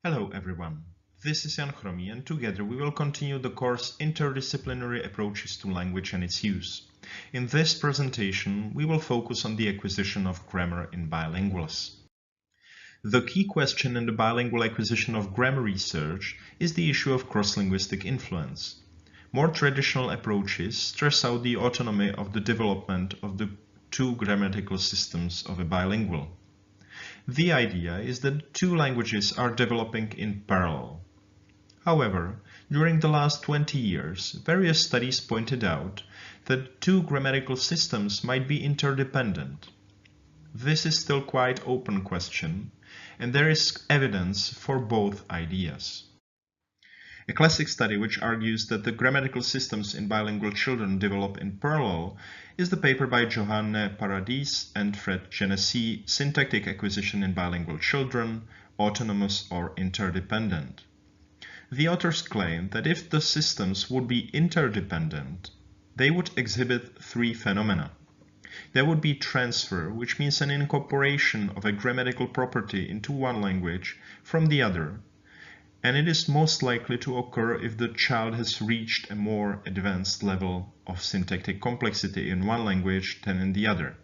Hello everyone, this is Jan Chromi and together we will continue the course Interdisciplinary Approaches to Language and its Use. In this presentation, we will focus on the acquisition of grammar in bilinguals. The key question in the bilingual acquisition of grammar research is the issue of cross-linguistic influence. More traditional approaches stress out the autonomy of the development of the two grammatical systems of a bilingual. The idea is that two languages are developing in parallel. However, during the last 20 years, various studies pointed out that two grammatical systems might be interdependent. This is still quite open question, and there is evidence for both ideas. A classic study which argues that the grammatical systems in bilingual children develop in parallel is the paper by Johanne Paradis and Fred Genesee, Syntactic Acquisition in Bilingual Children, Autonomous or Interdependent. The authors claim that if the systems would be interdependent, they would exhibit three phenomena. There would be transfer, which means an incorporation of a grammatical property into one language from the other, and it is most likely to occur if the child has reached a more advanced level of syntactic complexity in one language than in the other.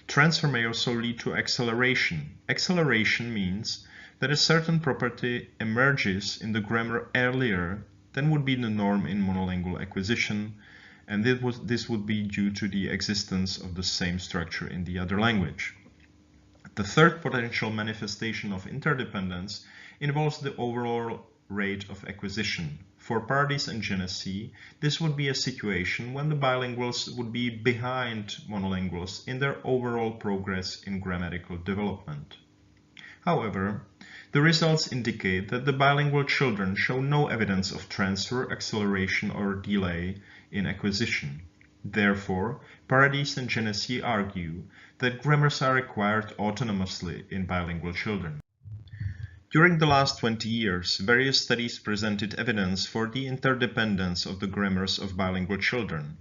Transfer may also lead to acceleration. Acceleration means that a certain property emerges in the grammar earlier than would be the norm in monolingual acquisition, and this would be due to the existence of the same structure in the other language. The third potential manifestation of interdependence involves the overall rate of acquisition. For Paradis and Genesee, this would be a situation when the bilinguals would be behind monolinguals in their overall progress in grammatical development. However, the results indicate that the bilingual children show no evidence of transfer, acceleration, or delay in acquisition. Therefore, Paradis and Genesee argue that grammars are acquired autonomously in bilingual children. During the last 20 years, various studies presented evidence for the interdependence of the grammars of bilingual children.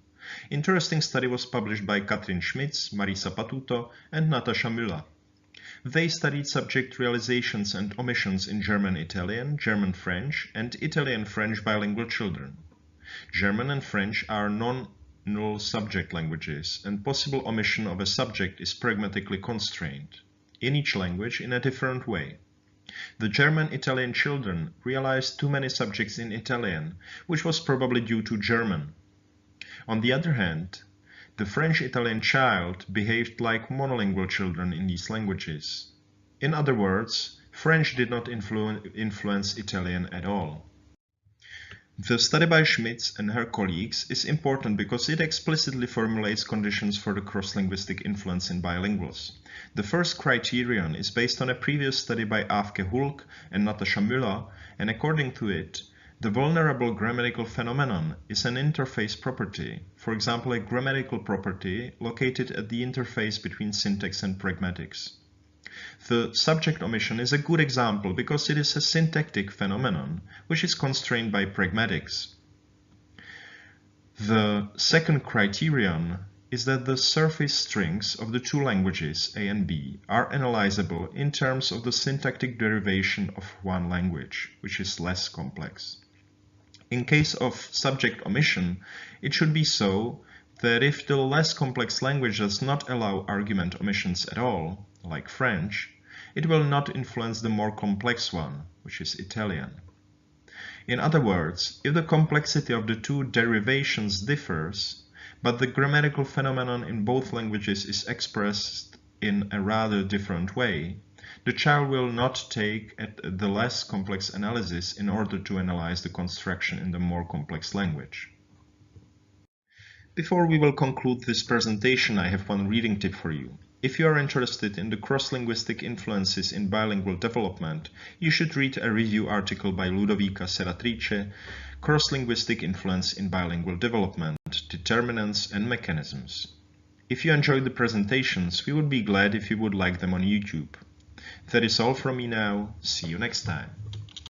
Interesting study was published by Katrin Schmitz, Marisa Patuto, and Natasha Müller. They studied subject realizations and omissions in German-Italian, German-French, and Italian-French bilingual children. German and French are non-null subject languages, and possible omission of a subject is pragmatically constrained, in each language in a different way. The German-Italian children realized too many subjects in Italian, which was probably due to German. On the other hand, the French-Italian child behaved like monolingual children in these languages. In other words, French did not influence Italian at all. The study by Schmitz and her colleagues is important because it explicitly formulates conditions for the cross-linguistic influence in bilinguals. The first criterion is based on a previous study by Avke Hulk and Natasha Müller, and according to it, the vulnerable grammatical phenomenon is an interface property, for example a grammatical property located at the interface between syntax and pragmatics. The subject omission is a good example because it is a syntactic phenomenon which is constrained by pragmatics. The second criterion is that the surface strings of the two languages, A and B, are analyzable in terms of the syntactic derivation of one language, which is less complex. In case of subject omission, it should be so that if the less complex language does not allow argument omissions at all, like French, it will not influence the more complex one, which is Italian. In other words, if the complexity of the two derivations differs, but the grammatical phenomenon in both languages is expressed in a rather different way, the child will not take the less complex analysis in order to analyze the construction in the more complex language. Before we will conclude this presentation, I have one reading tip for you. If you are interested in the cross-linguistic influences in bilingual development, you should read a review article by Ludovica Serratrice, Cross-Linguistic Influence in Bilingual Development, Determinants and Mechanisms. If you enjoyed the presentations, we would be glad if you would like them on YouTube. That is all from me now. See you next time.